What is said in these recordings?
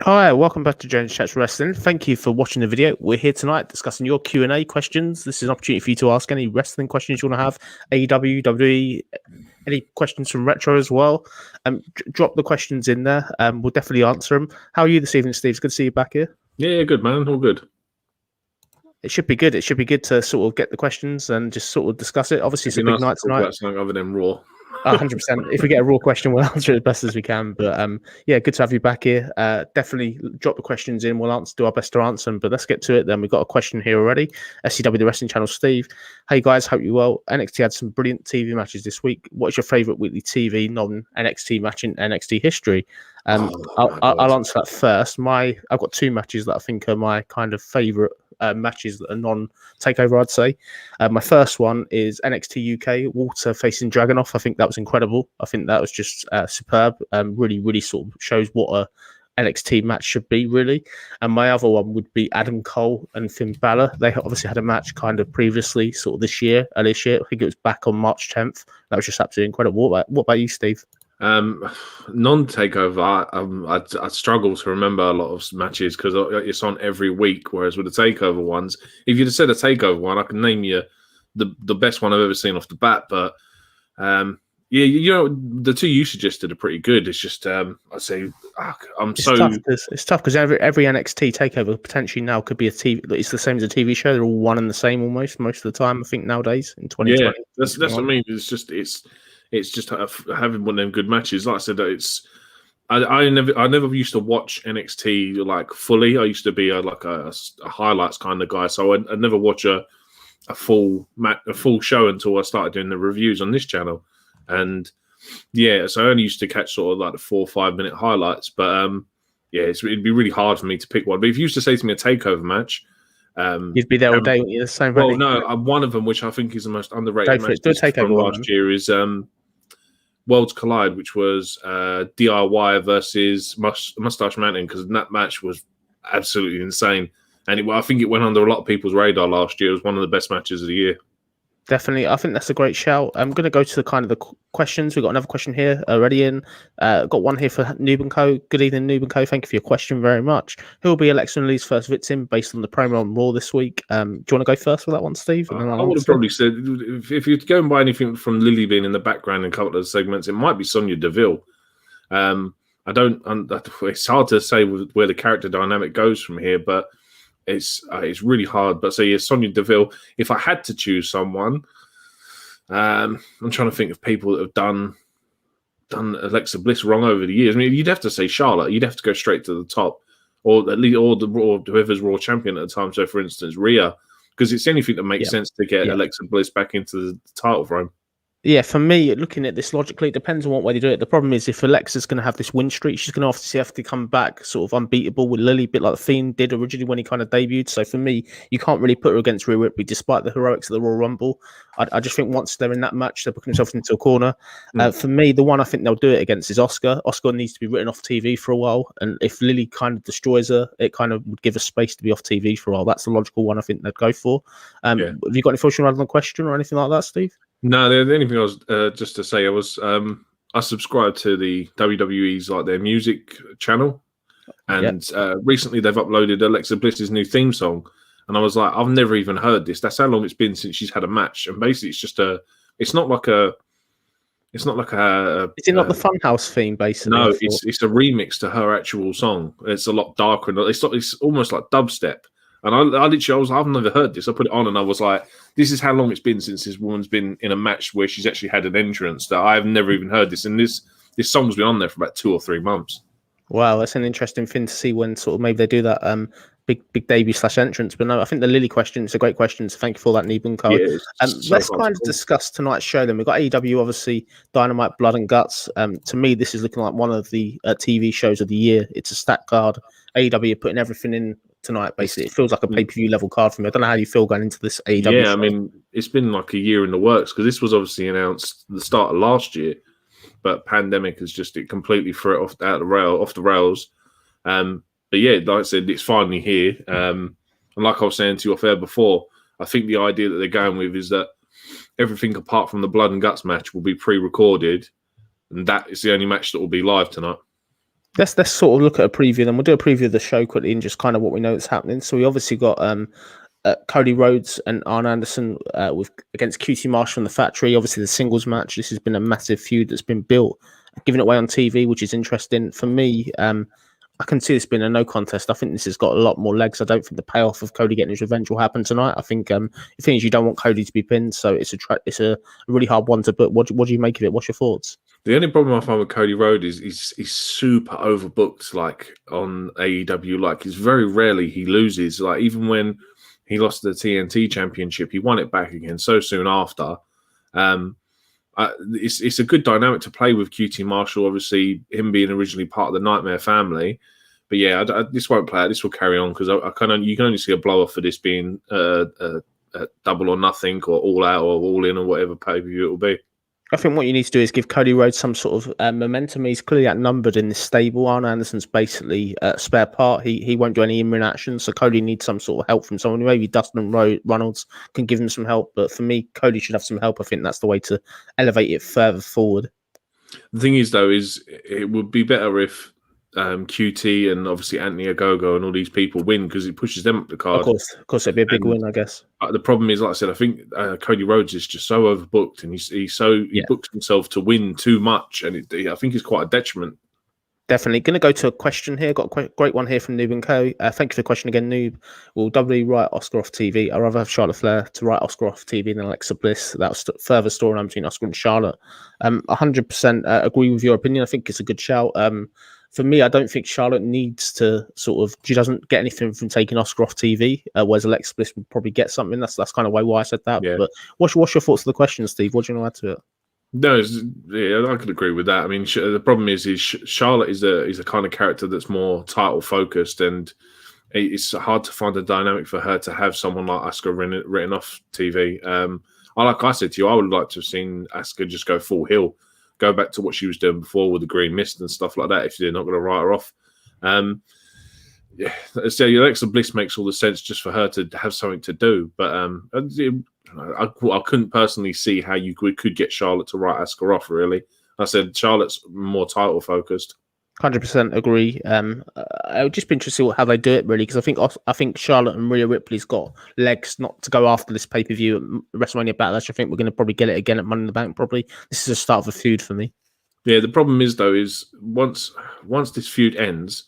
Hi, welcome back to Jonesy Chats Wrestling. Thank you for watching the video. We're here tonight discussing your Q&A questions. This is an opportunity for you to ask any wrestling questions you want to have, AEW, WWE, any questions from Retro as well. Drop the questions in there. We'll definitely answer them. How are you this evening, Steve? It's good to see you back here. Yeah, good, man. All good. It should be good. It should be good to sort of get the questions and just sort of discuss it. Obviously, it's a big night tonight. About something other than Raw. 100%. If we get a Raw question, we'll answer it as best as we can. But yeah, good to have you back here. Definitely drop the questions in. We'll do our best to answer them. But let's get to it then. We've got a question here already. SCW, the Wrestling Channel, Steve. Hey guys, hope you're well. NXT had some brilliant TV matches this week. What is your favourite weekly TV non-NXT match in NXT history? I'll answer that first. I've got two matches that I think are my kind of favourite matches that are non-takeover, I'd say. My first one is NXT UK, Walter facing Dragunov. I think that was incredible. I think that was just superb. Really, really sort of shows what a NXT match should be, really. And my other one would be Adam Cole and Finn Balor. They obviously had a match kind of previously, sort of earlier this year. I think it was back on March 10th. That was just absolutely incredible. What about you, Steve? Non-takeover, I struggle to remember a lot of matches because it's on every week. Whereas with the takeover ones, if you'd have said a takeover one, I can name you the best one I've ever seen off the bat. But yeah, you know, the two you suggested are pretty good. It's just I'd say it's tough because every NXT takeover potentially now could be a TV. It's the same as a TV show. They're all one and the same most of the time. I think nowadays in 2020. Yeah, that's what I mean. It's just having one of them good matches. Like I said, I never used to watch NXT like fully. I used to be a highlights kind of guy, so I never watch a full show until I started doing the reviews on this channel. And yeah, so I only used to catch sort of like the 4 or 5 minute highlights. But yeah, it'd be really hard for me to pick one. But if you used to say to me a takeover match, you'd be there all day. The same. Well, no, one of them, which I think is the most underrated match from last year, is Worlds Collide, which was DIY versus Mustache Mountain, because that match was absolutely insane. And I think it went under a lot of people's radar last year. It was one of the best matches of the year. Definitely. I think that's a great shout. I'm going to go to the kind of the questions. We've got another question here already in. Got one here for Noob & Co. Good evening, Noob & Co. Thank you for your question very much. Who will be Alexa and Lee's first victim based on the promo on Raw this week? Do you want to go first with that one, Steve? And then I would have probably said, if you're going by anything from Lily being in the background in a couple of the segments, it might be Sonya Deville. It's hard to say where the character dynamic goes from here, but it's really hard. But so yeah, Sonya Deville. If I had to choose someone, I'm trying to think of people that have done Alexa Bliss wrong over the years. I mean, you'd have to say Charlotte. You'd have to go straight to the top, or at least whoever's Raw champion at the time. So, for instance, Rhea, because it's anything that makes sense to get Alexa Bliss back into the title frame. Yeah, for me, looking at this logically, it depends on what way they do it. The problem is if Alexa's going to have this win streak, she's going to obviously have to come back sort of unbeatable with Lily, a bit like The Fiend did originally when he kind of debuted. So for me, you can't really put her against Rhea Ripley despite the heroics of the Royal Rumble. I just think once they're in that match, they're putting themselves into a corner. For me, the one I think they'll do it against is Asuka. Asuka needs to be written off TV for a while. And if Lily kind of destroys her, it kind of would give her space to be off TV for a while. That's the logical one I think they'd go for. Have you got any thoughts on the question or anything like that, Steve? No, the only thing I was just to say, I subscribed to the WWE's like their music channel, and recently they've uploaded Alexa Bliss's new theme song, and I was like, I've never even heard this. That's how long it's been since she's had a match, and basically it's not like a. Is it not the Funhouse theme, basically? No, it's a remix to her actual song. It's a lot darker, and it's almost like dubstep. And I've never heard this. I put it on and I was like, this is how long it's been since this woman's been in a match where she's actually had an entrance, that I've never even heard this. And this song's been on there for about 2 or 3 months. Wow, that's an interesting thing to see when sort of maybe they do that big debut / entrance. But no, I think the Lily question is a great question. So thank you for that, Noob & Co. Let's kind of discuss tonight's show then. We've got AEW, obviously, Dynamite, Blood and Guts. To me, this is looking like one of the TV shows of the year. It's a stat card. AEW are putting everything in tonight, basically. It feels like a pay-per-view level card for me. I don't know how you feel going into this AEW Yeah, show. I mean, it's been like a year in the works, because this was obviously announced at the start of last year, but pandemic has just completely threw it off the rails. But yeah, like I said, it's finally here. And like I was saying to you off air before, I think the idea that they're going with is that everything apart from the Blood and Guts match will be pre-recorded, and that is the only match that will be live tonight. Let's sort of look at a preview, then we'll do a preview of the show quickly and just kind of what we know that's happening. So we obviously got Cody Rhodes and Arn Anderson against QT Marshall in the Factory. Obviously the singles match. This has been a massive feud that's been built, given away on TV, which is interesting for me. I can see this being a no contest. I think this has got a lot more legs. I don't think the payoff of Cody getting his revenge will happen tonight. I think the thing is you don't want Cody to be pinned, so it's a really hard one to book. What do you make of it? What's your thoughts? The only problem I find with Cody Rhodes is he's super overbooked, like on AEW. Like, it's very rarely he loses. Like, even when he lost the TNT Championship, he won it back again so soon after. It's a good dynamic to play with QT Marshall. Obviously, him being originally part of the Nightmare family. But yeah, this won't play out. This will carry on because you can only see a blow off for this being a double or nothing or all out or all in or whatever pay-per-view it will be. I think what you need to do is give Cody Rhodes some sort of momentum. He's clearly outnumbered in this stable. Arn Anderson's basically a spare part. He won't do any in-ring action, so Cody needs some sort of help from someone. Maybe Dustin Runnels can give him some help, but for me, Cody should have some help. I think that's the way to elevate it further forward. The thing is, though, is it would be better if QT and obviously Anthony Ogogo and all these people win because it pushes them up the card. Of course, it'd be a big win, I guess. The problem is, like I said, I think Cody Rhodes is just so overbooked, and he books himself to win too much, and I think it's quite a detriment. Definitely. Going to go to a question here. Got a great one here from NoobCarrie. Thank you for the question again, Noob. Will WWE write Oscar off TV? I'd rather have Charlotte Flair to write Oscar off TV than Alexa Bliss. That was further storyline between Oscar and Charlotte. 100% agree with your opinion. I think it's a good shout. For me, I don't think Charlotte needs to she doesn't get anything from taking Oscar off TV, whereas Alexa Bliss would probably get something. That's kind of why I said that. Yeah. But what's your thoughts on the question, Steve? What do you want to add to it? No, I could agree with that. I mean, the problem is Charlotte is a kind of character that's more title focused, and it's hard to find a dynamic for her to have someone like Asuka written off TV. Like I said to you, I would like to have seen Asuka just go full heel, go back to what she was doing before with the green mist and stuff like that. If you're not going to write her off, so Alexa Bliss makes all the sense just for her to have something to do, but I couldn't personally see how you could get Charlotte to write Asuka off, really. I said Charlotte's more title focused. 100% agree. I would just be interested to see how they do it, really, because I think Charlotte and Rhea Ripley's got legs not to go after this pay-per-view at WrestleMania Backlash. I think we're going to probably get it again at Money in the Bank, probably. This is the start of a feud for me. Yeah, the problem is, though, is once this feud ends,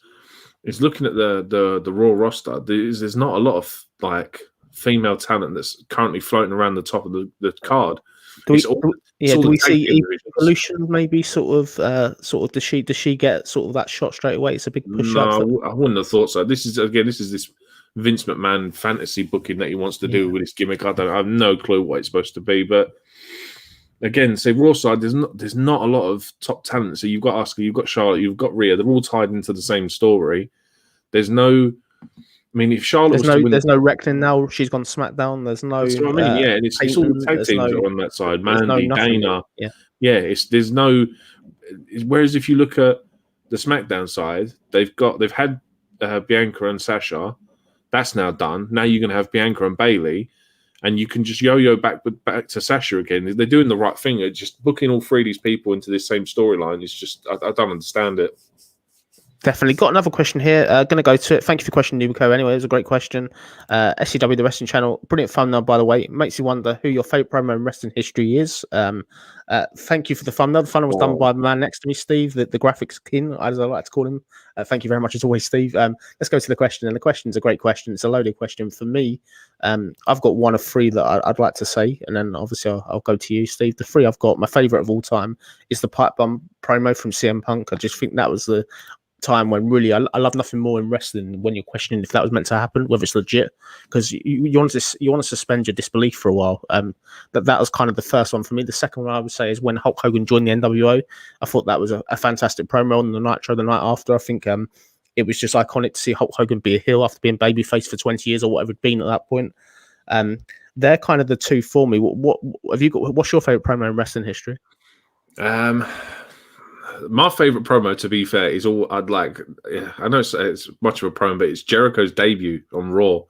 it's looking at the Raw roster. There's not a lot of, like, female talent that's currently floating around the top of the card. Do we see Evolution maybe does she get sort of that shot straight away? It's a big push up. No, I wouldn't have thought so. This is this Vince McMahon fantasy booking that he wants to do with his gimmick. I have no clue what it's supposed to be, but again, say Raw side, there's not a lot of top talent. So you've got Asuka, you've got Charlotte, you've got Rhea. They're all tied into the same story. There's no. I mean, if Charlotte there's no Recklin now. She's gone Smackdown. There's no. That's what I mean. Yeah, it's all the tag teams on that side. Mandy, Dana. There's no. Whereas if you look at the Smackdown side, they've had Bianca and Sasha. That's now done. Now you're going to have Bianca and Bayley, and you can just yo-yo back to Sasha again. They're doing the right thing. They're just booking all three of these people into this same storyline. It's just I don't understand it. Definitely. Got another question here. Going to go to it. Thank you for the question, NoobCarrie. Anyway, it was a great question. SCW, the wrestling channel. Brilliant thumbnail, by the way. Makes you wonder who your favourite promo in wrestling history is. Thank you for the thumbnail. The thumbnail was done by the man next to me, Steve, the graphics king, as I like to call him. Thank you very much, as always, Steve. Let's go to the question. And the question's a great question. It's a loaded question for me. I've got one of three that I'd like to say, and then obviously I'll go to you, Steve. The three I've got, my favourite of all time, is the pipe bomb promo from CM Punk. I just think that was the time when really I love nothing more in wrestling when you're questioning if that was meant to happen, whether it's legit, because you want to suspend your disbelief for a while. That was kind of the first one for me. The second one I would say is when Hulk Hogan joined the NWO. I thought that was a fantastic promo on the Nitro the night after. I think it was just iconic to see Hulk Hogan be a heel after being babyface for 20 years or whatever it'd been at that point. They're kind of the two for me. What have you got? What's your favorite promo in wrestling history? My favorite promo, to be fair, is all I'd like. I know it's much of a promo, but it's Jericho's debut on Raw.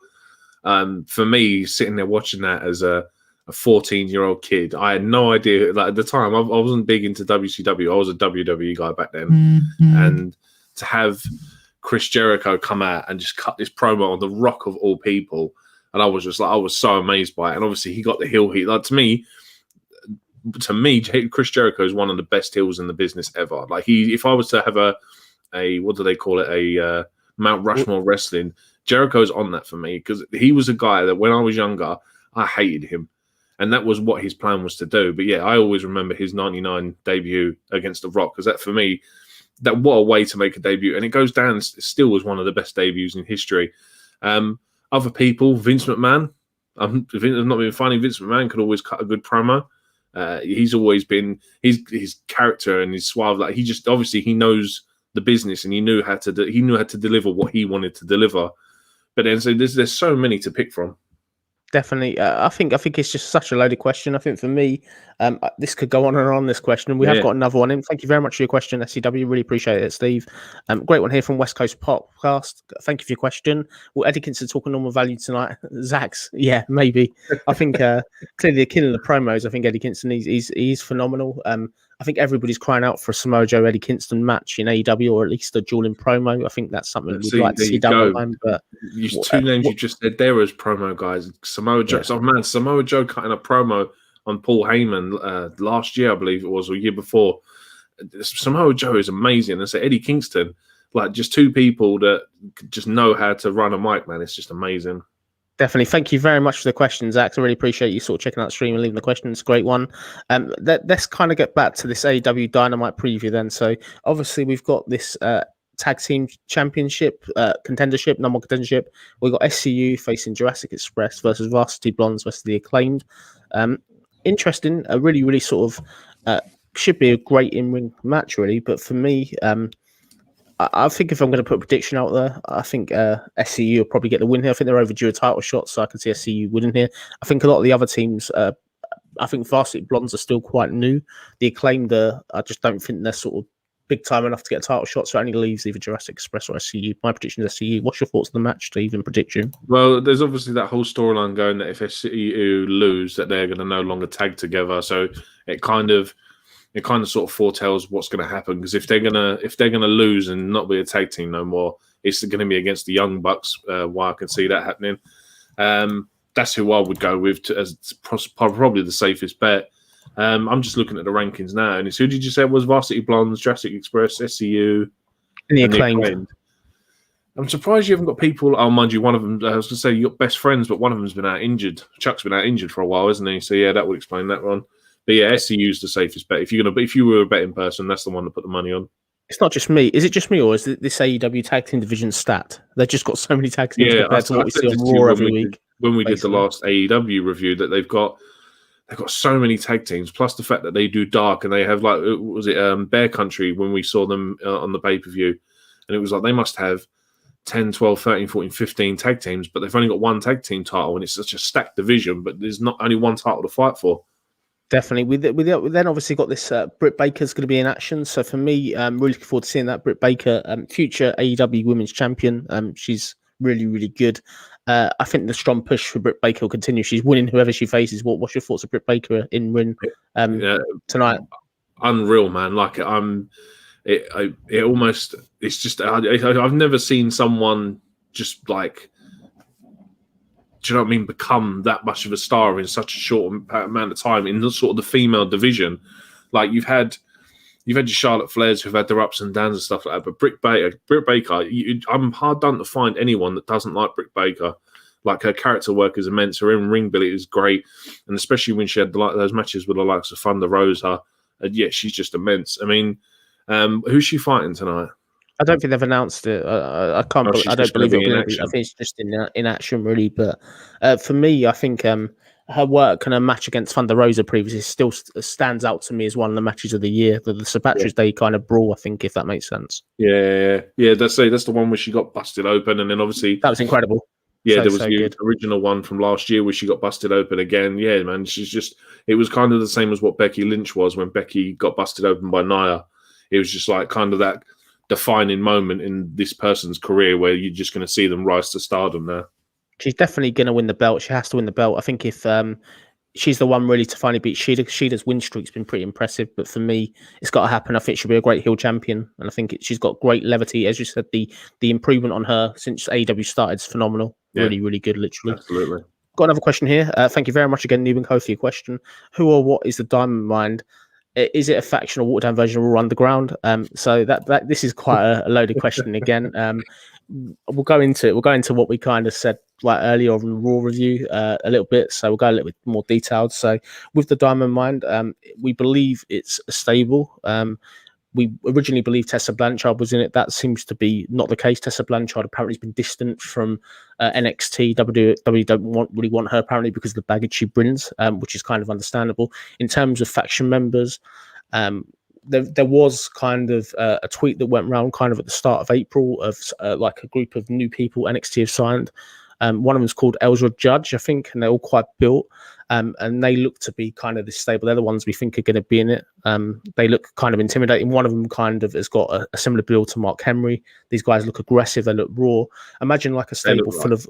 For me, sitting there watching that as a 14-year-old kid, I had no idea. Like at the time, I wasn't big into WCW. I was a WWE guy back then, and to have Chris Jericho come out and just cut this promo on The Rock of all people, and I was so amazed by it. And obviously he got the heel heat. Like to me, Chris Jericho is one of the best heels in the business ever. Like if I was to have a what do they call it, a Mount Rushmore wrestling, Jericho's on that for me, because he was a guy that when I was younger, I hated him. And that was what his plan was to do. But yeah, I always remember his 99 debut against The Rock, because that for me, what a way to make a debut. And it goes down still as one of the best debuts in history. Other people, Vince McMahon. I'm not being funny. Vince McMahon could always cut a good promo. He's always been his character and his suave. Like he just obviously he knows the business and he knew how to deliver what he wanted to deliver. But then so there's so many to pick from. Definitely. I think it's just such a loaded question. I think for me, this could go on and on, this question. We have got another one in. Thank you very much for your question, SCW. Really appreciate it, Steve. Great one here from West Coast Podcast. Thank you for your question. Will Eddie Kingston talk a normal value tonight? Zax, yeah, maybe. I think clearly they're killing the promos. I think Eddie Kingston, he's phenomenal. I think everybody's crying out for a Samoa Joe Eddie Kingston match in AEW, or at least a dueling promo. I think that's something we'd like to see down the line. But two names you just said there as promo guys. Samoa Joe. Oh man, Samoa Joe cutting a promo on Paul Heyman last year, I believe it was, or year before. Samoa Joe is amazing. And so Eddie Kingston, like just two people that just know how to run a mic, man. It's just amazing. Definitely. Thank you very much for the questions, Zach. I really appreciate you sort of checking out the stream and leaving the questions. Great one. Let's kind of get back to this AEW Dynamite preview then. So obviously we've got this tag team championship, contendership, number one contendership. We've got SCU facing Jurassic Express versus Varsity Blondes versus the Acclaimed. Interesting. A really, really sort of should be a great in-ring match, really. But for me, I think if I'm going to put a prediction out there, I think SCU will probably get the win here. I think they're overdue a title shot, so I can see SCU winning here. I think a lot of the other teams, I think Varsity Blondes are still quite new. The Acclaimed, I just don't think they're sort of big time enough to get a title shot, so it only leaves either Jurassic Express or SCU. My prediction is SCU. What's your thoughts on the match, Steve, and prediction? Well, there's obviously that whole storyline going that if SCU lose, that they're going to no longer tag together. So it kind of sort of foretells what's going to happen, because if they're gonna lose and not be a tag team no more, it's going to be against the Young Bucks. Why I can see that happening. That's who I would go with as probably the safest bet. I'm just looking at the rankings now, and who did you say it was? Varsity Blondes, Jurassic Express, SCU, and the Acclaimed. I'm surprised you haven't got people. Oh, mind you, one of them. I was going to say you got best friends, but one of them's been out injured. Chuck's been out injured for a while, isn't he? So yeah, that would explain that one. But yeah, SCU's the safest bet. If you were a betting person, that's the one to put the money on. It's not just me. Is it just me, or is this AEW tag team division stat? They've just got so many tag teams compared to what we see on Raw every week. When we did the last AEW review, that they've got so many tag teams, plus the fact that they do dark and they have Bear Country when we saw them on the pay-per-view, and it was like they must have 10, 12, 13, 14, 15 tag teams, but they've only got one tag team title, and it's such a stacked division, but there's not only one title to fight for. Definitely. We then obviously got this Britt Baker's going to be in action. So for me, I'm really looking forward to seeing that. Britt Baker, future AEW Women's Champion. She's really, really good. I think the strong push for Britt Baker will continue. She's winning whoever she faces. What's your thoughts of Britt Baker in ring tonight? Unreal, man. Like it's just I've never seen someone just like, do you know what I mean, become that much of a star in such a short amount of time in the sort of the female division. Like you've had your Charlotte Flairs who've had their ups and downs and stuff like that, but Britt Baker, I'm hard done to find anyone that doesn't like Britt Baker. Like her character work is immense, her in-ring ability is great, and especially when she had those matches with the likes of Thunder Rosa, yeah, she's just immense. I mean, who's she fighting tonight? I don't think they've announced it. I can't. I don't believe it. I think it's just in action, really. But for me, I think her work and her match against Thunder Rosa previously still stands out to me as one of the matches of the year. The St. Patrick's Day kind of brawl, I think, if that makes sense. Yeah. That's the one where she got busted open, and then obviously that was incredible. Yeah, there was the original one from last year where she got busted open again. Yeah, man, it was kind of the same as what Becky Lynch was when Becky got busted open by Nia. It was just like kind of that defining moment in this person's career where you're just going to see them rise to stardom now. She's definitely going to win the belt. She has to win the belt. I think if she's the one really to finally beat Sheeta. Sheeta's win streak's been pretty impressive, but for me, it's got to happen. I think she'll be a great heel champion, and I think she's got great levity. As you said, the improvement on her since AEW started is phenomenal. Yeah. Really, really good, literally. Absolutely. Got another question here. Thank you very much again, Noob and Co, for your question. Who or what is the Diamond Mind? Is it a faction or watered down version of Raw Underground? So that this is quite a loaded question again. We'll go into it. We'll go into what we kind of said like earlier on the Raw review a little bit. So we'll go a little bit more detailed. So with the Diamond Mind, we believe it's a stable. We originally believed Tessa Blanchard was in it. That seems to be not the case. Tessa Blanchard apparently has been distant from NXT. WWE don't really want her apparently because of the baggage she brings, which is kind of understandable. In terms of faction members, there was kind of a tweet that went around kind of at the start of April of like a group of new people NXT have signed. One of them is called Elsra Judge, I think, and they're all quite built. And they look to be kind of this stable. They're the ones we think are going to be in it. They look kind of intimidating. One of them kind of has got a similar build to Mark Henry. These guys look aggressive. They look raw. Imagine like a stable full of...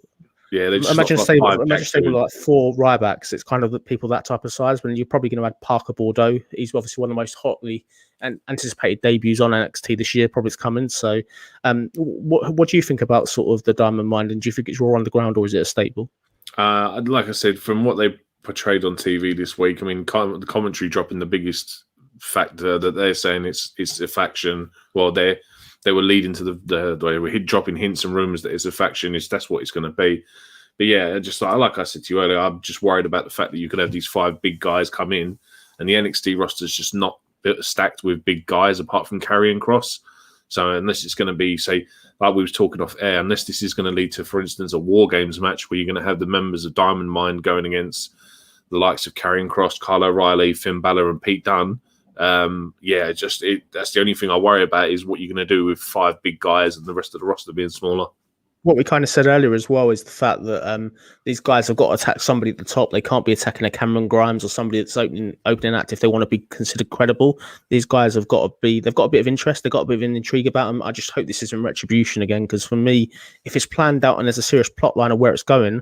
Yeah, they just imagine a stable like 4 Rybacks. It's kind of the people that type of size. But you're probably going to add Parker Bordeaux. He's obviously one of the most hotly and anticipated debuts on NXT this year. Probably it's coming. So, what do you think about sort of the Diamond Mind? And do you think it's Raw Underground or is it a stable? Like I said, from what they portrayed on TV this week, I mean, the commentary dropping the biggest factor that they're saying it's a faction. Well, they were leading to they were dropping hints and rumors that it's a faction. That's what it's going to be. But yeah, just like I said to you earlier, I'm just worried about the fact that you could have these 5 big guys come in, and the NXT roster is just not stacked with big guys apart from Karrion Kross. So unless it's going to be, say, like we was talking off air, unless this is going to lead to, for instance, a War Games match where you're going to have the members of Diamond Mine going against the likes of Karrion Kross, Kyle O'Reilly, Finn Balor, and Pete Dunne. That's the only thing I worry about is what you're going to do with 5 big guys and the rest of the roster being smaller. What we kind of said earlier as well is the fact that these guys have got to attack somebody at the top. They can't be attacking a Cameron Grimes or somebody that's opening act if they want to be considered credible. These guys they've got a bit of interest, they've got a bit of an intrigue about them. I just hope this isn't retribution again, because for me, if it's planned out and there's a serious plot line of where it's going,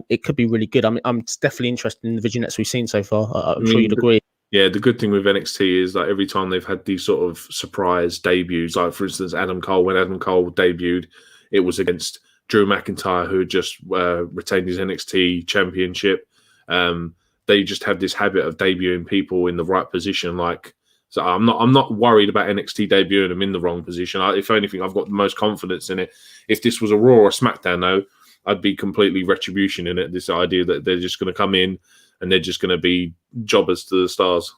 it could be really good. I mean, I'm definitely interested in the vignettes we've seen so far. I'm sure you'd agree. Yeah, the good thing with NXT is that every time they've had these sort of surprise debuts, like for instance, Adam Cole, when Adam Cole debuted, it was against Drew McIntyre, who had just retained his NXT championship. They just have this habit of debuting people in the right position. So I'm not worried about NXT debuting them in the wrong position. If anything, I've got the most confidence in it. If this was a Raw or a Smackdown, though, I'd be completely retribution in it. This idea that they're just going to come in and they're just going to be jobbers to the stars.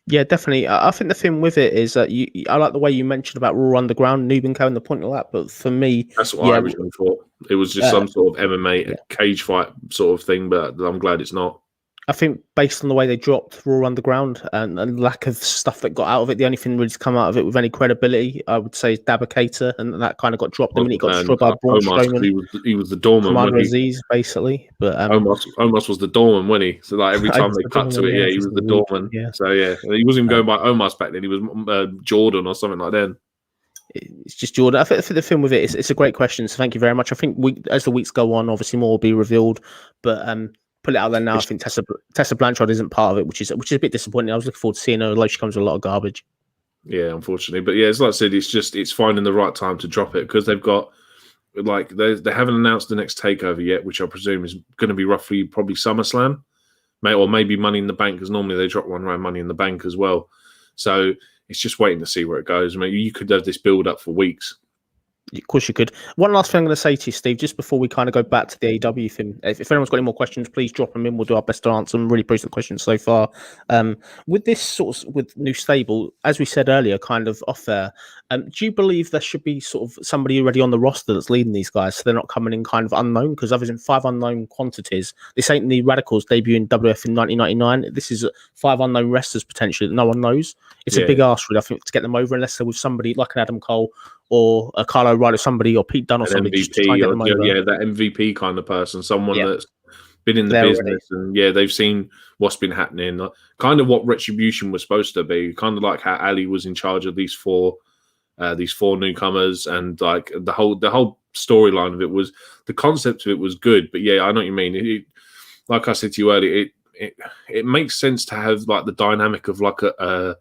Yeah, definitely. I think the thing with it is that I like the way you mentioned about Raw Underground, Noob and Co, and the point of that. But for me, that's what I originally thought. It was just some sort of MMA cage fight sort of thing, but I'm glad it's not. I think based on the way they dropped Raw Underground and lack of stuff that got out of it, the only thing really to come out of it with any credibility, I would say, is Dabba-Kato, and that kind of got dropped the minute he got destroyed by Braun Strowman. He was the doorman. Commander Aziz, basically. But Omos was the doorman, wasn't he? So like every time they cut to it, he was the doorman. Yeah. So yeah, he wasn't going by Omos back then. He was Jordan or something like that. It's just Jordan. I think the film with it, it's a great question. So thank you very much. I think as the weeks go on, obviously more will be revealed, but. Put it out there now. I think Tessa Blanchard isn't part of it, which is a bit disappointing. I was looking forward to seeing her, although she comes with a lot of garbage. Yeah, unfortunately, but yeah, as like I said, it's finding the right time to drop it because they've got they haven't announced the next takeover yet, which I presume is going to be roughly probably SummerSlam, or maybe Money in the Bank, because normally they drop one around Money in the Bank as well. So it's just waiting to see where it goes. I mean, you could have this build up for weeks. Of course you could. One last thing I'm going to say to you, Steve, just before we kind of go back to the AEW thing. If anyone's got any more questions, please drop them in. We'll do our best to answer them. Really appreciate the questions so far. With this with new stable, as we said earlier, kind of off there, do you believe there should be sort of somebody already on the roster that's leading these guys so they're not coming in kind of unknown? Because other than 5 unknown quantities, this ain't the Radicals debuting WF in 1999. This is 5 unknown wrestlers potentially that no one knows. It's a big ask, really, I think, to get them over, unless they're with somebody like an Adam Cole or a Kyle O'Reilly, somebody, or Pete Dunne or somebody. MVP, that MVP kind of person, someone that's been in the business and they've seen what's been happening. Kind of what Retribution was supposed to be. Kind of like how Ali was in charge of these four newcomers, and like the whole storyline of it was, the concept of it was good. But yeah, I know what you mean. Like I said to you earlier, it makes sense to have like the dynamic of like a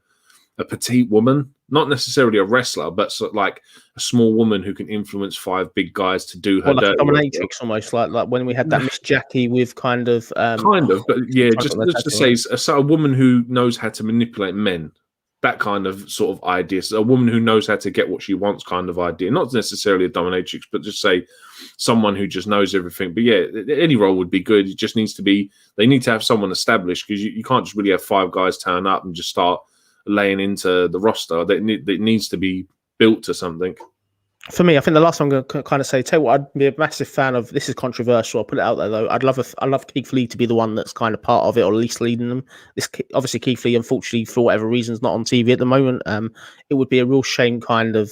petite woman, not necessarily a wrestler, but sort of like a small woman who can influence 5 big guys to do her Or like a dirty work. dominatrix, almost like when we had that Miss Jackie with kind of, but yeah, just to say, a woman who knows how to manipulate men. That kind of sort of idea. So a woman who knows how to get what she wants kind of idea. Not necessarily a dominatrix, but just say someone who just knows everything. But yeah, any role would be good. It just needs to be, they need to have someone established, because you can't just really have 5 guys turn up and just start laying into the roster. That needs to be built to something. For me, I think the last one I'm going to kind of say, tell you what, I'd be a massive fan of. This is controversial. I'll put it out there though. I love Keith Lee to be the one that's kind of part of it, or at least leading them. Obviously Keith Lee, unfortunately for whatever reason, is not on TV at the moment. It would be a real shame, kind of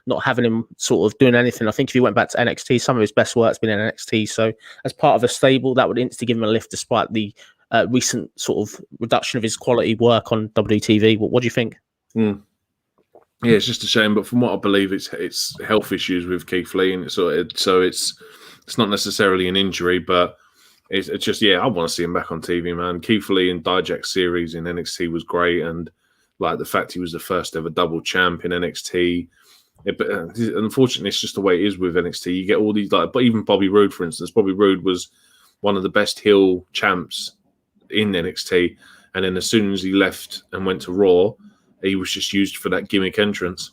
not having him sort of doing anything. I think if he went back to NXT, some of his best work's been in NXT. So as part of a stable, that would instantly give him a lift, despite the recent sort of reduction of his quality work on WTV. What do you think? Yeah, it's just a shame, but from what I believe, it's health issues with Keith Lee, and so it's not necessarily an injury, but it's just, yeah, I want to see him back on TV, man. Keith Lee in Dijak's series in NXT was great, and like the fact he was the first ever double champ in NXT. But unfortunately, it's just the way it is with NXT. You get all these, like, but even Bobby Roode, for instance, Bobby Roode was one of the best heel champs in NXT, and then as soon as he left and went to Raw, he was just used for that gimmick entrance.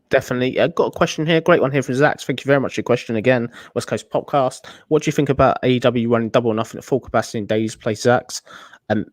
Definitely. I've got a question here. Great one here from Zach. Thank you very much for your question again. West Coast Podcast. What do you think about AEW running Double or Nothing at full capacity in Days Place, Zach's?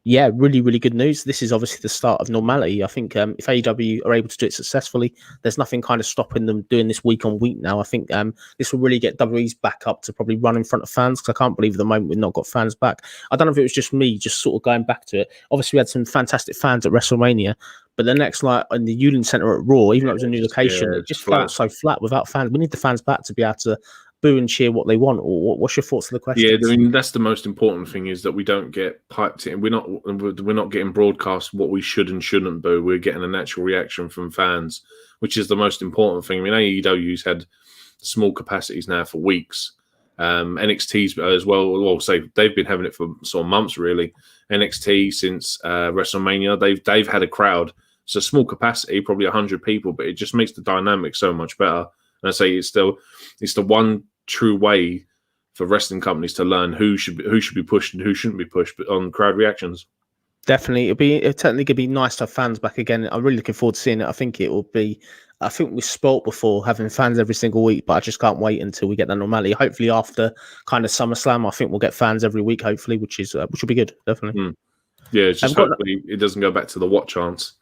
Yeah, really, really good news. This is obviously the start of normality. I think if AEW are able to do it successfully, there's nothing kind of stopping them doing this week on week now. I think this will really get WWE's back up to probably run in front of fans, because I can't believe at the moment we've not got fans back. I don't know if it was just me just sort of going back to it. Obviously, we had some fantastic fans at WrestleMania, but the next night in the Union Center at Raw, even though it was a new location, it just felt so flat without fans. We need the fans back to be able to boo and cheer what they want. Or what's your thoughts on the question? Yeah, I mean, that's the most important thing, is that we don't get piped in. We're not getting broadcast what we should and shouldn't boo. We're getting a natural reaction from fans, which is the most important thing. I mean, AEW's had small capacities now for weeks. NXT's as well, say they've been having it for sort of months, really. NXT since WrestleMania, they've had a crowd. So small capacity, probably 100 people, but it just makes the dynamic so much better. And I say it's the one true way for wrestling companies to learn who should be pushed and who shouldn't be pushed, but on crowd reactions. Definitely, it's certainly going to be nice to have fans back again. I'm really looking forward to seeing it. I think we're spoilt before having fans every single week, but I just can't wait until we get that normality. Hopefully after kind of SummerSlam, I think we'll get fans every week, hopefully, which will be good, definitely. Yeah, it's just hopefully it doesn't go back to the what chance.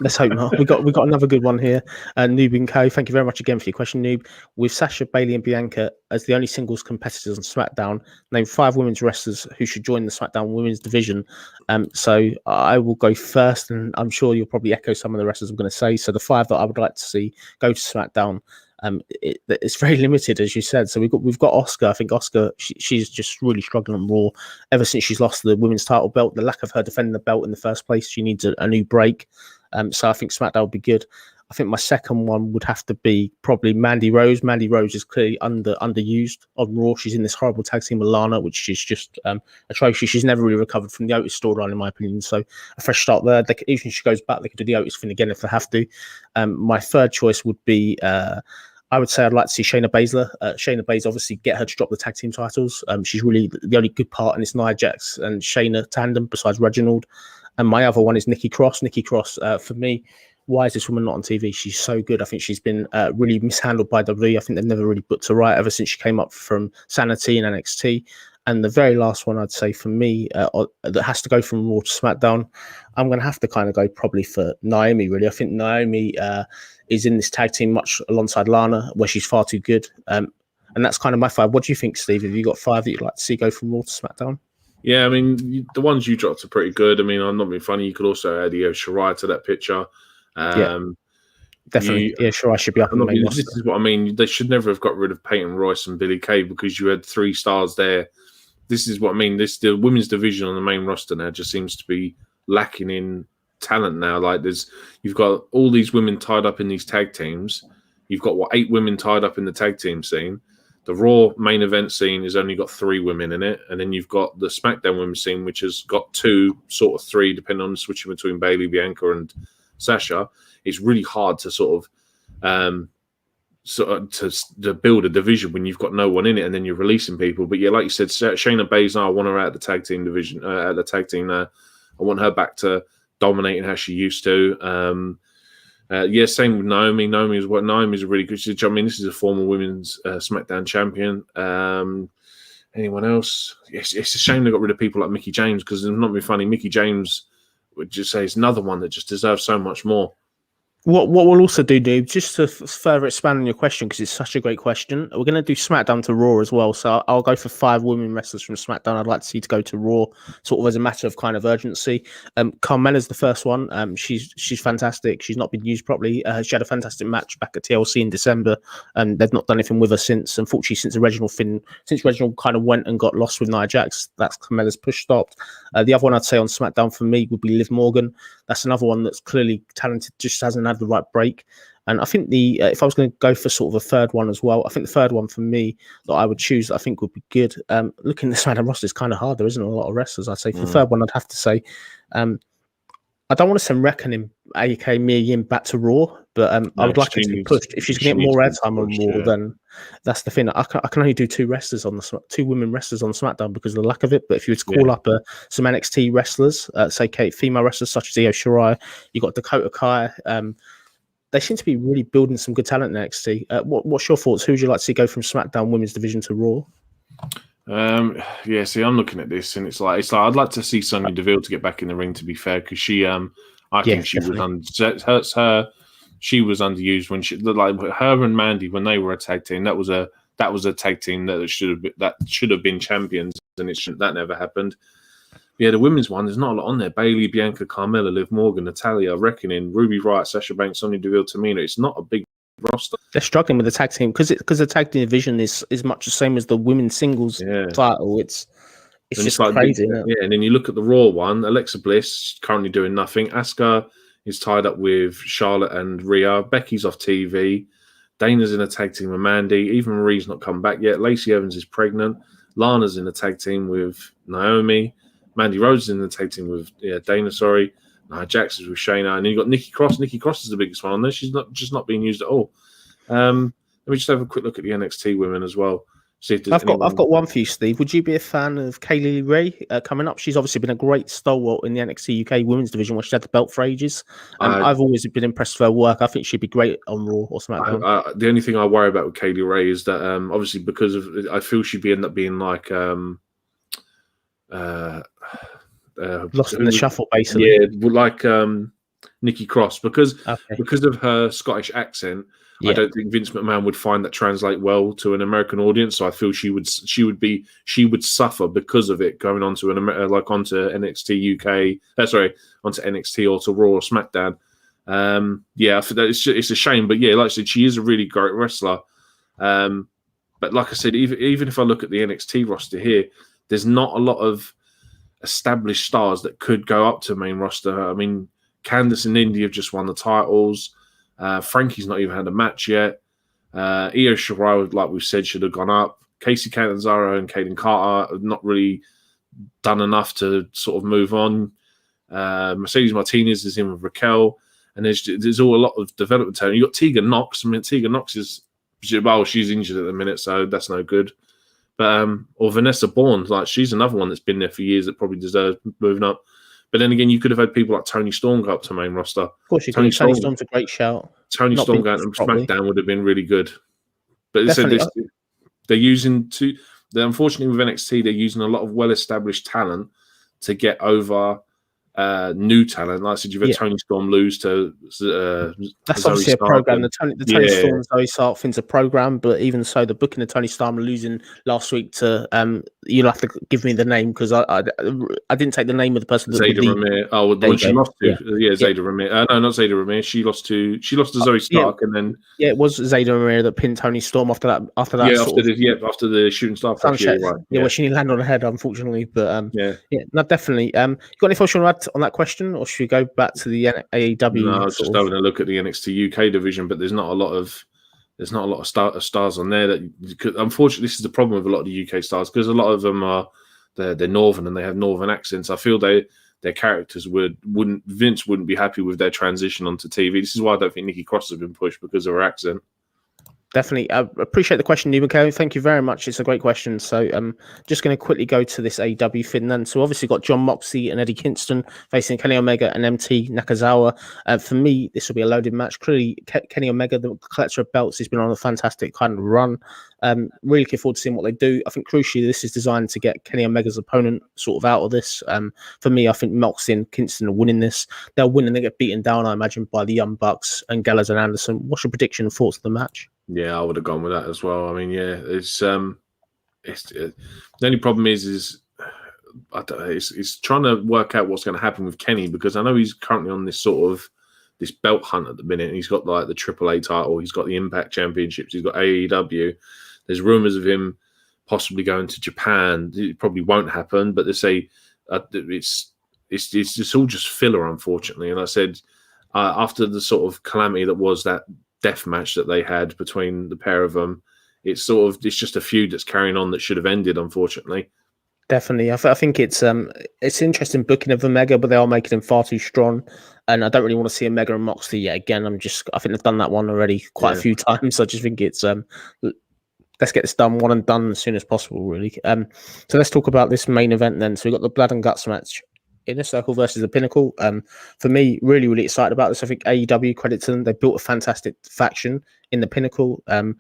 Let's hope not. We got another good one here. Noob and Co. Thank you very much again for your question, Noob. With Sasha, Bayley, and Bianca as the only singles competitors on SmackDown, name 5 women's wrestlers who should join the SmackDown women's division. So I will go first, and I'm sure you'll probably echo some of the wrestlers I'm going to say. So the 5 that I would like to see go to SmackDown. It's very limited, as you said. So we've got Asuka. I think Asuka, she's just really struggling on Raw ever since she's lost the women's title belt. The lack of her defending the belt in the first place, she needs a new break. So I think SmackDown would be good. I think my second one would have to be probably Mandy Rose. Mandy Rose is clearly underused on Raw. She's in this horrible tag team with Lana, which is just atrocious. She's never really recovered from the Otis storyline, in my opinion. So a fresh start there. Even if she goes back, they could do the Otis thing again if they have to. My third choice would be, I would say I'd like to see Shayna Baszler. Shayna Baszler, obviously get her to drop the tag team titles. She's really the only good part in this Nia Jax and Shayna tandem besides Reginald. And my other one is Nikki Cross. Nikki Cross, for me, why is this woman not on TV? She's so good. I think she's been really mishandled by WWE. I think they've never really put her right ever since she came up from Sanity and NXT. And the very last one I'd say for me that has to go from Raw to SmackDown, I'm going to have to kind of go probably for Naomi, really. I think Naomi is in this tag team much alongside Lana, where she's far too good. And that's kind of my 5. What do you think, Steve? Have you got 5 that you'd like to see go from Raw to SmackDown? Yeah, I mean, the ones you dropped are pretty good. I mean, I'm not being funny. You could also add Shirai to that picture. Definitely. Shirai should be up in the main roster. This is what I mean. They should never have got rid of Peyton Royce and Billie Kay, because you had 3 stars there. This is what I mean. The women's division on the main roster now just seems to be lacking in talent now. Like you've got all these women tied up in these tag teams. You've got 8 women tied up in the tag team scene. the Raw main event scene has only got 3 women in it, and then you've got the SmackDown women's scene, which has got 2, sort of 3, depending on switching between Bayley, Bianca, and Sasha. It's really hard to sort of to build a division when you've got no one in it, and then you're releasing people. But yeah, like you said, Shayna Baszler, I want her out of the tag team division, at the tag team there. I want her back to dominating how she used to. Same with Naomi. Naomi's a really good. I mean, this is a former women's SmackDown champion. Anyone else? It's a shame they got rid of people like Mickie James, because it's not be funny. Mickie James would just say is another one that just deserves so much more. What we'll also do, Noob, just to further expand on your question, because it's such a great question, we're going to do SmackDown to Raw as well. So I'll go for 5 women wrestlers from SmackDown I'd like to see to go to Raw, sort of as a matter of kind of urgency. Carmella's the first one. She's fantastic. She's not been used properly. She had a fantastic match back at TLC in December, and they've not done anything with her since. Unfortunately, since Reginald kind of went and got lost with Nia Jax, that's Carmella's push stopped. The other one I'd say on SmackDown for me would be Liv Morgan. That's another one that's clearly talented, just hasn't had the right break. And I think if I was going to go for sort of a third one as well, I think the third one for me that I would choose, I think would be good. Looking at the SmackDown roster is kind of hard. There isn't a lot of wrestlers. I'd say for the third one, I'd have to say, I don't want to send Reckoning, aka Mia Yim, back to Raw, but I would like her to be pushed. If she's going to get more airtime on Raw, then that's the thing. I can only do 2 women wrestlers on SmackDown because of the lack of it. But if you were to call up some NXT wrestlers, say female wrestlers such as Io Shirai, you got Dakota Kai. They seem to be really building some good talent in NXT. What's your thoughts? Who would you like to see go from SmackDown Women's Division to Raw? See, I'm looking at this, and it's like I'd like to see Sonya Deville to get back in the ring. To be fair, because she, I think she was she was underused when she, like her and Mandy, when they were a tag team. That was a tag team that should have been champions, and that never happened. Yeah, the women's one, there's not a lot on there. Bayley, Bianca, Carmella, Liv Morgan, Natalya, Reckoning, Ruby Riott, Sasha Banks, Sonya Deville, Tamina. It's not a big roster. They're struggling with the tag team because the tag team division is much the same as the women's singles title. It's just like, crazy. And then you look at the Raw one. Alexa Bliss currently doing nothing. Asuka is tied up with Charlotte and Rhea. Becky's off TV. Dana's in a tag team with Mandy. Eva Marie's not come back yet. Lacey Evans is pregnant. Lana's in a tag team with Naomi. Mandy Rose is in the tag team with Dana. Nia Jax is with Shayna, and then you got Nikki Cross. Nikki Cross is the biggest one on there. She's not being used at all. Let me just have a quick look at the NXT women as well. See if I've got one for you, Steve. Would you be a fan of Kaylie Ray coming up? She's obviously been a great stalwart in the NXT UK Women's Division, where she had the belt for ages. I've always been impressed with her work. I think she'd be great on Raw or SmackDown. The only thing I worry about with Kaylie Ray is that obviously because of, I feel she'd end up being like lost in the shuffle, basically. Yeah, like Nikki Cross, because of her Scottish accent. I don't think Vince McMahon would find that translate well to an American audience. So I feel she would suffer because of it going on to onto NXT UK. Onto NXT or to Raw or SmackDown. I feel that it's a shame, but yeah, like I said, she is a really great wrestler. But like I said, even if I look at the NXT roster here, there's not a lot of established stars that could go up to main roster. I mean, Candice and Indy have just won the titles. Frankie's not even had a match yet. Io Shirai, like we've said, should have gone up. Kacy Catanzaro and Kaden Carter have not really done enough to sort of move on. Mercedes Martinez is in with Raquel, and there's all a lot of development talent. You got Tegan Knox. I mean, Tegan Knox she's injured at the minute, so that's no good. But or Vanessa Bourne, like she's another one that's been there for years that probably deserves moving up. But then again, you could have had people like Tony Storm go up to main roster. Of course, Tony Storm's a great shout. Tony Storm going to SmackDown would have been really good. But they're using unfortunately with NXT, they're using a lot of well-established talent to get over new talent. Like I said, you've had Tony Storm lose to that's obviously a program. The Tony Storm and Zoe Stark thing's a program, but even so, the booking of Tony Storm losing last week to you'll have to give me the name because I didn't take the name of the person. Zayda Ramir. Oh, the one she lost to. Zayda Ramir. No, not Zayda Ramir. She lost to Zoe Stark, and then it was Zayda Ramir that pinned Tony Storm after that. After the shooting star. Well, she didn't land on her head, unfortunately. But no, definitely. You got anything else you want to add on that question, or should we go back to the AEW? No, I was just having a look at the NXT UK division, but there's not a lot of there's not a lot of stars on there. Unfortunately, this is the problem with a lot of the UK stars, because a lot of them they're northern and they have northern accents. I feel their characters Vince wouldn't be happy with their transition onto TV. This is why I don't think Nikki Cross has been pushed, because of her accent. Definitely. I appreciate the question, NoobCarrie. Thank you very much. It's a great question. So just going to quickly go to this AEW thing then. So obviously got John Moxley and Eddie Kingston facing Kenny Omega and MT Nakazawa. For me, this will be a loaded match. Clearly, Kenny Omega, the collector of belts, has been on a fantastic kind of run. Really looking forward to seeing what they do. I think crucially, this is designed to get Kenny Omega's opponent sort of out of this. For me, I think Moxley and Kingston are winning this. They'll win and they get beaten down, I imagine, by the Young Bucks and Gallows and Anderson. What's your prediction and thoughts of the match? Yeah, I would have gone with that as well. I mean, yeah, it's the only problem is I don't know, it's trying to work out what's going to happen with Kenny, because I know he's currently on this sort of this belt hunt at the minute, and he's got like the AAA title, he's got the Impact Championships, he's got AEW. There's rumors of him possibly going to Japan. It probably won't happen, but they say it's all just filler, unfortunately. And I said after the sort of calamity that was that death match that they had between the pair of them, it's just a feud that's carrying on that should have ended, unfortunately. Definitely. I think it's interesting booking of Omega, but they are making him far too strong, and I don't really want to see Omega and Moxley yet again. I think they've done that one already quite a few times. So I just think it's let's get this done, one and done as soon as possible, really. So let's talk about this main event then. So we've got the Blood and Guts match, Inner Circle versus the Pinnacle. For me, really, really excited about this. I think AEW, credit to them, they built a fantastic faction in the Pinnacle. And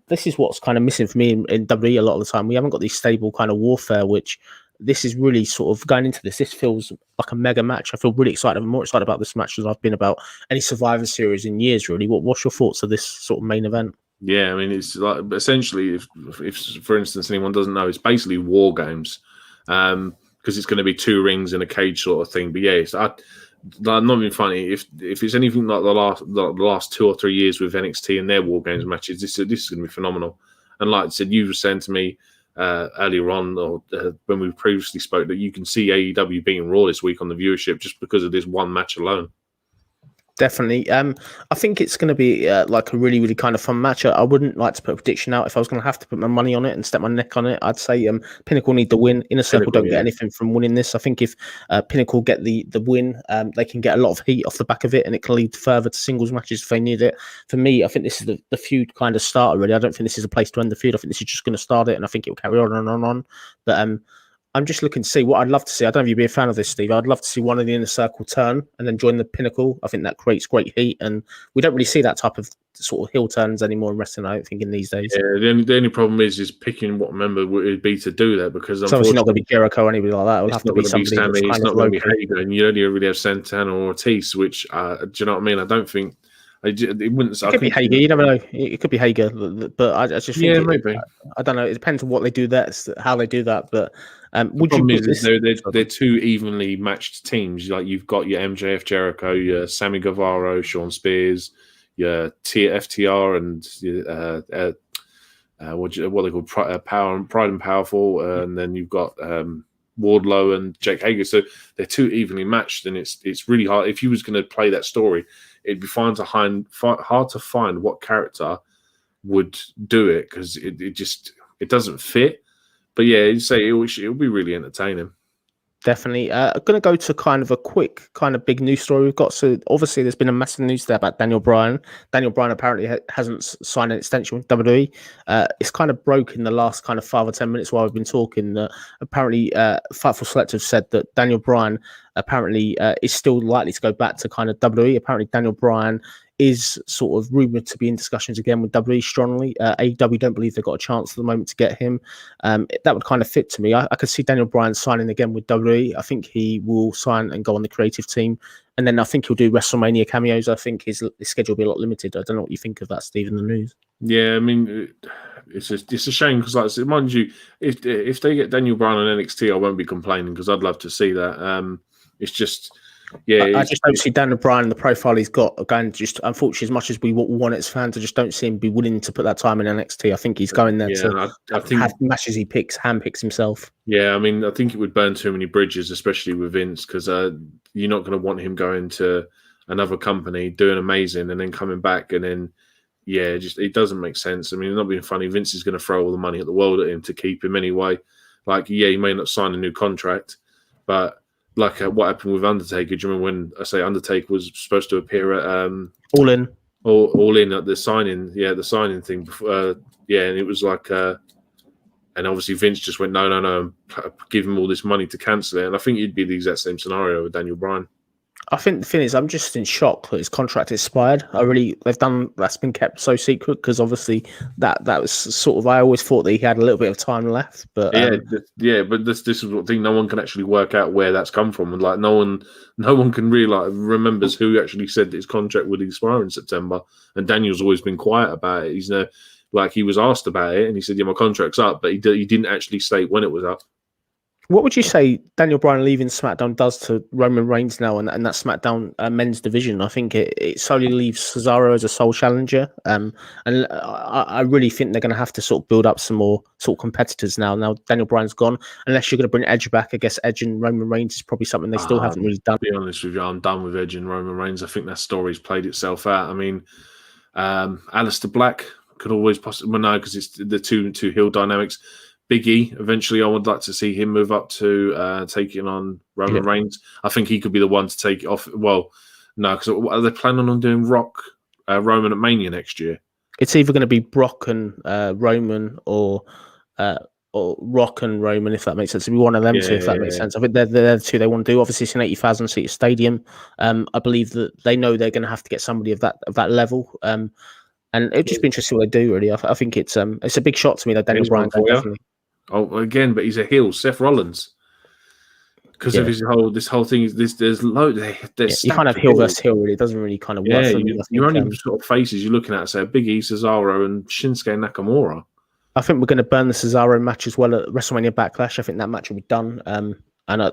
this is what's kind of missing for me in WWE a lot of the time. We haven't got these stable kind of warfare, which this is really sort of going into this. This feels like a mega match. I feel really excited. I'm more excited about this match than I've been about any Survivor Series in years, really. What's your thoughts of this sort of main event? Yeah, I mean, it's like essentially, if for instance, anyone doesn't know, it's basically War Games. Because it's going to be 2 rings and a cage sort of thing. But yeah, I'm not being funny. If it's anything like the last 2 or 3 years with NXT and their War Games matches, this is going to be phenomenal. And like I said, you were saying to me earlier on, or when we previously spoke, that you can see AEW being Raw this week on the viewership just because of this one match alone. Definitely. I think it's going to be like a really, really kind of fun match. I wouldn't like to put a prediction out. If I was going to have to put my money on it and step my neck on it, I'd say Pinnacle need the win. Inner Circle don't get anything from winning this. I think if Pinnacle get the win, they can get a lot of heat off the back of it, and it can lead further to singles matches if they need it. For me, I think this is the feud kind of starter, really. I don't think this is a place to end the feud. I think this is just going to start it, and I think it will carry on and on. But I'm just looking to see what I'd love to see. I don't know if you'd be a fan of this, Steve. I'd love to see one of the Inner Circle turn and then join the Pinnacle. I think that creates great heat, and we don't really see that type of sort of heel turns anymore in wrestling, I don't think, in these days. Yeah, the only problem is picking what member would it be to do that, because it's obviously not going to be Jericho or anybody like that. It'll have to be somebody. It's not going to be Hager, and you only really have Santana or Ortiz, which do you know what I mean? I don't think it wouldn't. It could be Hager. You never know. It could be Hager, but I just think maybe. I don't know. It depends on what they do. How they do that, but. The problem is they're 2 evenly matched teams. Like you've got your MJF Jericho, your Sammy Guevara, Sean Spears, your FTR, and what they call Pride and Powerful, and then you've got Wardlow and Jake Hager. So they're 2 evenly matched, and it's really hard. If you was going to play that story, it'd be hard to find what character would do it, because it doesn't fit. But yeah, you say it'll be really entertaining. Definitely. I'm going to go to kind of a quick, kind of big news story we've got. So obviously there's been a massive news there about Daniel Bryan. Daniel Bryan apparently hasn't signed an extension with WWE. It's kind of broke in the last kind of 5 or 10 minutes while we've been talking. Apparently Fightful Select have said that Daniel Bryan apparently is still likely to go back to kind of WWE. Apparently Daniel Bryan is sort of rumoured to be in discussions again with WWE strongly. AEW don't believe they've got a chance at the moment to get him. That would kind of fit to me. I could see Daniel Bryan signing again with WWE. I think he will sign and go on the creative team. And then I think he'll do WrestleMania cameos. I think his schedule will be a lot limited. I don't know what you think of that, Steve, in the news. Yeah, I mean, it's a shame because, like I said, mind you, if they get Daniel Bryan on NXT, I won't be complaining because I'd love to see that. It's just... Yeah, I just don't see Daniel Bryan and the profile he's got going. Just unfortunately, as much as we want it as fans, I just don't see him be willing to put that time in NXT. I think he's going there to have matches he handpicks himself. Yeah, I mean, I think it would burn too many bridges, especially with Vince, because you're not going to want him going to another company, doing amazing, and then coming back and then yeah, just it doesn't make sense. I mean, not being funny, Vince is going to throw all the money at the world at him to keep him anyway. Like, yeah, he may not sign a new contract, but like what happened with Undertaker? Do you remember when I say Undertaker was supposed to appear at All In? All In at the signing, the signing thing. Before, and it was like, and obviously Vince just went no, give him all this money to cancel it. And I think it'd be the exact same scenario with Daniel Bryan. I think the thing is, I'm just in shock that his contract expired. That's been kept so secret because obviously that was sort of, I always thought that he had a little bit of time left, but but this is what thing no one can actually work out where that's come from, and like no one can really remembers who actually said that his contract would expire in September. And Daniel's always been quiet about it. He's he was asked about it and he said, "Yeah, my contract's up," but he didn't actually state when it was up. What would you say Daniel Bryan leaving SmackDown does to Roman Reigns now and that SmackDown men's division? I think it solely leaves Cesaro as a sole challenger. And I really think they're going to have to sort of build up some more sort of competitors now. Now Daniel Bryan's gone. Unless you're going to bring Edge back, I guess Edge and Roman Reigns is probably something they still haven't really done. To be honest with you, I'm done with Edge and Roman Reigns. I think that story's played itself out. I mean, Aleister Black could always possibly, no, because it's the two heel dynamics. Big E, eventually I would like to see him move up to taking on Roman Reigns. I think he could be the one to take it off. Well, no, because are they planning on doing Roman at Mania next year? It's either going to be Brock and Roman or Rock and Roman, if that makes sense. It'll be one of them two, if that makes sense. I think they're the two they want to do. Obviously, it's an 80,000 seat stadium. I believe that they know they're going to have to get somebody of that level. And it'd just be interesting what they do, really. I think it's a big shot to me that Daniel Bryan definitely. Oh, again, but he's a heel, Seth Rollins, because of this whole thing. There's loads. You can't have heel versus heel, really. It doesn't really kind of work. Yeah, you only sort of faces you're looking at, say, Big E, Cesaro, and Shinsuke Nakamura. I think we're going to burn the Cesaro match as well at WrestleMania Backlash. I think that match will be done. And I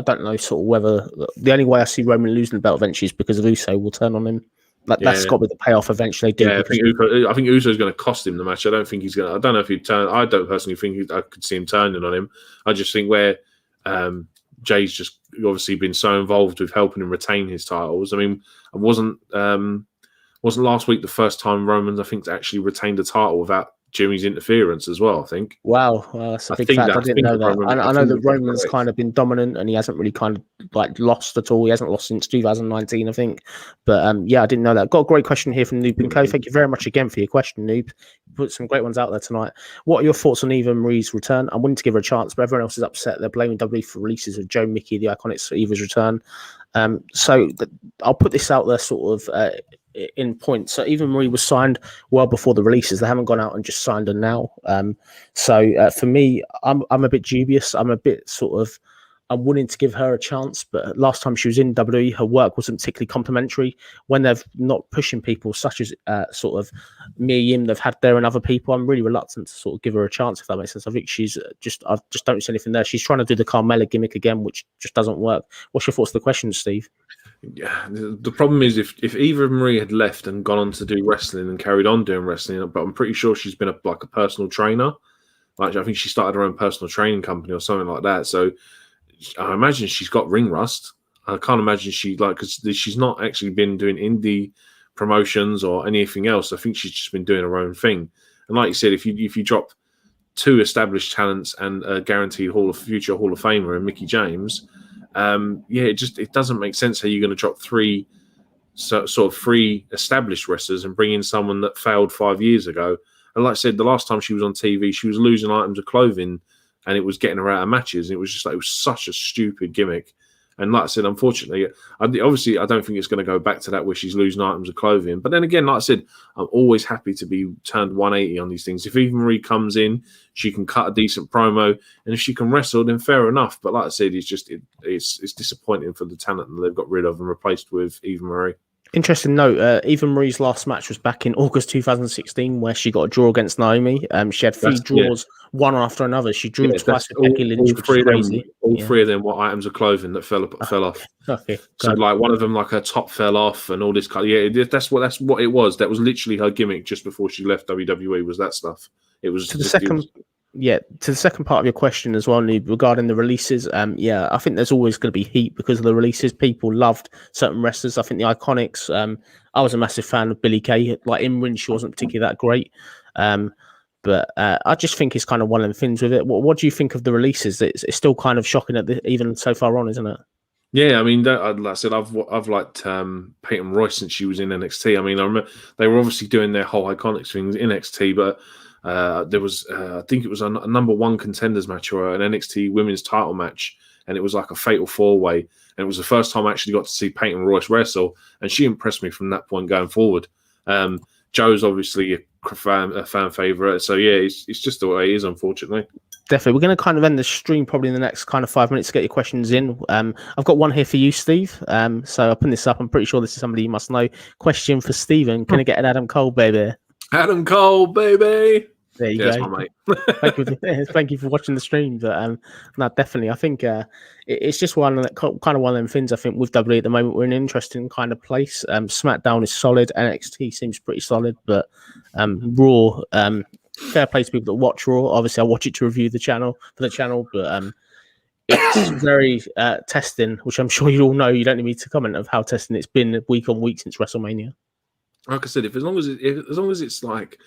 don't know sort of whether the only way I see Roman losing the belt eventually is because of Uso will turn on him. That's got to be the payoff eventually. I think Uso's going to cost him the match. I don't think he's going to. I don't know if he'd turn. I don't personally think I could see him turning on him. I just think where Jay's just obviously been so involved with helping him retain his titles. I mean, wasn't last week the first time Roman's, I think, actually retained a title without Jimmy's interference as well, I think. Wow, that's a big fact. I didn't know that. I know that Roman's kind of been dominant and he hasn't really kind of lost at all. He hasn't lost since 2019, I think. But I didn't know that. Got a great question here from Noob & Co. Thank you very much again for your question, Noob. You put some great ones out there tonight. What are your thoughts on Eva Marie's return? I'm willing to give her a chance, but everyone else is upset. They're blaming WWE for releases of Joe, Mickey, the Iconics for Eva's return. So I'll put this out there sort of in point. So Eva Marie was signed well before the releases. They haven't gone out and just signed her now. So for me, I'm a bit dubious. I'm willing to give her a chance, but last time she was in WWE, her work wasn't particularly complimentary. When they've not pushing people such as sort of Mia Yim, they've had there and other people, I'm really reluctant to sort of give her a chance, if that makes sense. I think I just don't see anything there. She's trying to do the Carmella gimmick again, which just doesn't work. What's your thoughts on the question, Steve? Yeah, the problem is if Eva Marie had left and gone on to do wrestling and carried on doing wrestling, but I'm pretty sure she's been a personal trainer. Like, I think she started her own personal training company or something like that. So I imagine she's got ring rust. I can't imagine because she's not actually been doing indie promotions or anything else. I think she's just been doing her own thing. And like you said, if you drop two established talents and a guaranteed future Hall of Famer and Mickey James, it doesn't make sense how you're going to drop three established wrestlers and bring in someone that failed 5 years ago. And like I said, the last time she was on TV, she was losing items of clothing and it was getting her out of matches. And it was just it was such a stupid gimmick. And like I said, unfortunately, obviously, I don't think it's going to go back to that where she's losing items of clothing. But then again, like I said, I'm always happy to be turned 180 on these things. If Eva Marie comes in, she can cut a decent promo, and if she can wrestle, then fair enough. But like I said, it's disappointing for the talent that they've got rid of and replaced with Eva Marie. Interesting note, Eva Marie's last match was back in August 2016 where she got a draw against Naomi. She had three draws, one after another. She drew twice with Becky Lynch, which is crazy. All three of them were items of clothing that fell off. Okay, so one of them, her top fell off and all this kind of, that's what it was. That was literally her gimmick just before she left WWE, was that stuff. It was to the second part of your question as well, Noob, regarding the releases. I think there's always going to be heat because of the releases. People loved certain wrestlers. I think the Iconics, I was a massive fan of Billie Kay. Like in ring, she wasn't particularly that great. But I just think it's kind of one of the things with it. What do you think of the releases? It's still kind of shocking even so far on, isn't it? Yeah, I mean, like I said, I've liked Peyton Royce since she was in NXT. I mean, I remember they were obviously doing their whole Iconics things in NXT, but there was, I think it was a number one contenders match or an NXT women's title match, and it was like a fatal four-way. And it was the first time I actually got to see Peyton Royce wrestle, and she impressed me from that point going forward. Joe's obviously a fan favorite, so yeah, it's just the way it is, unfortunately. Definitely. We're going to kind of end the stream probably in the next kind of 5 minutes to get your questions in. I've got one here for you, Steve. So I'll put this up. I'm pretty sure this is somebody you must know. Question for Stephen. Can I get an Adam Cole, baby? Adam Cole, baby. There you go. My mate. Thank you for watching the stream. But no, definitely. I think it's just one of them things. I think with WWE at the moment, we're in an interesting kind of place. Smackdown is solid. NXT seems pretty solid. But Raw... fair play to people that watch Raw. Obviously, I watch it to review the channel, but it's very testing, which I'm sure you all know. You don't need me to comment of how testing it's been week on week since WrestleMania. Like I said, as long as it's like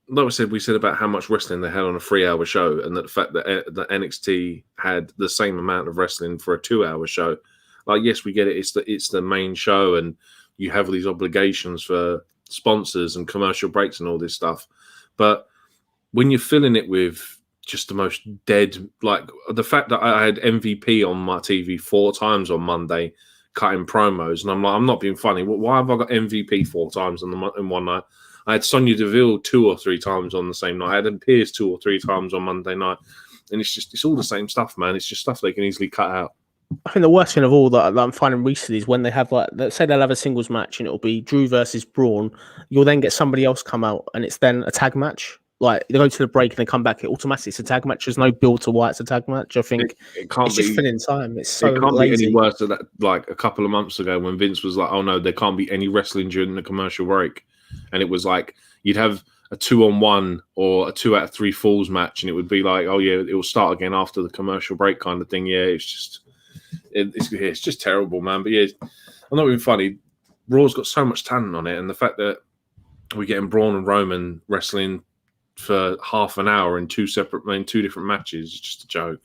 we said about how much wrestling they had on a 3-hour show, and that the fact that the NXT had the same amount of wrestling for a 2-hour show. Like, yes, we get it. It's the main show, and you have these obligations for sponsors and commercial breaks and all this stuff, but when you're filling it with just the most dead, like the fact that I had MVP on my TV 4 times on Monday, cutting promos, and I'm like, I'm not being funny. Why have I got MVP 4 times in one night? I had Sonya Deville 2 or 3 times on the same night. I had Pierce 2 or 3 times on Monday night, and it's all the same stuff, man. It's just stuff they can easily cut out. I think the worst thing of all that I'm finding recently is when they have, like, let's say they'll have a singles match and it'll be Drew versus Braun. You'll then get somebody else come out and it's then a tag match. Like, they go to the break and they come back, it automatically it's a tag match. There's no build to why it's a tag match. I think it can't it's just filling time. It can't lazy. be any worse than that. Like a couple of months ago when Vince was like, oh no, there can't be any wrestling during the commercial break. And it was like, you'd have a 2-on-1 or a 2 out of 3 falls match, and it would be like, oh yeah, it will start again after the commercial break kind of thing. Yeah, it's just terrible, man. But yeah, I'm not being funny. Raw's got so much talent on it, and the fact that we're getting Braun and Roman wrestling for half an hour in 2 different matches is just a joke.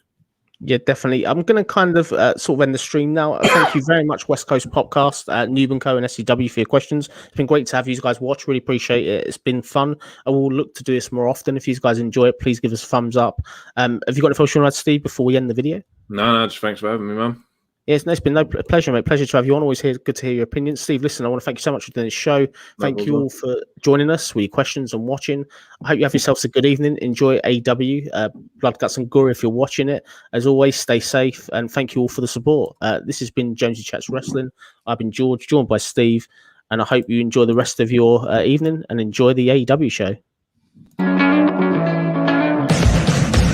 Yeah, definitely. I'm going to kind of sort of end the stream now. Thank you very much, West Coast Podcast, Noob & Co. and SCW for your questions. It's been great to have you guys watch. Really appreciate it. It's been fun. I will look to do this more often. If you guys enjoy it, please give us a thumbs up. Have you got anything else you want to add, Steve, before we end the video? No, just thanks for having me, man. Yes, no, it's been no pleasure, mate. Pleasure to have you on. Always good to hear your opinions. Steve, listen, I want to thank you so much for doing this show. Thank you all for joining us with your questions and watching. I hope you have yourselves a good evening. Enjoy AEW, Blood, Guts and Glory if you're watching it. As always, stay safe, and thank you all for the support. This has been Jonesy Chats Wrestling. I've been George, joined by Steve, and I hope you enjoy the rest of your evening and enjoy the AEW show.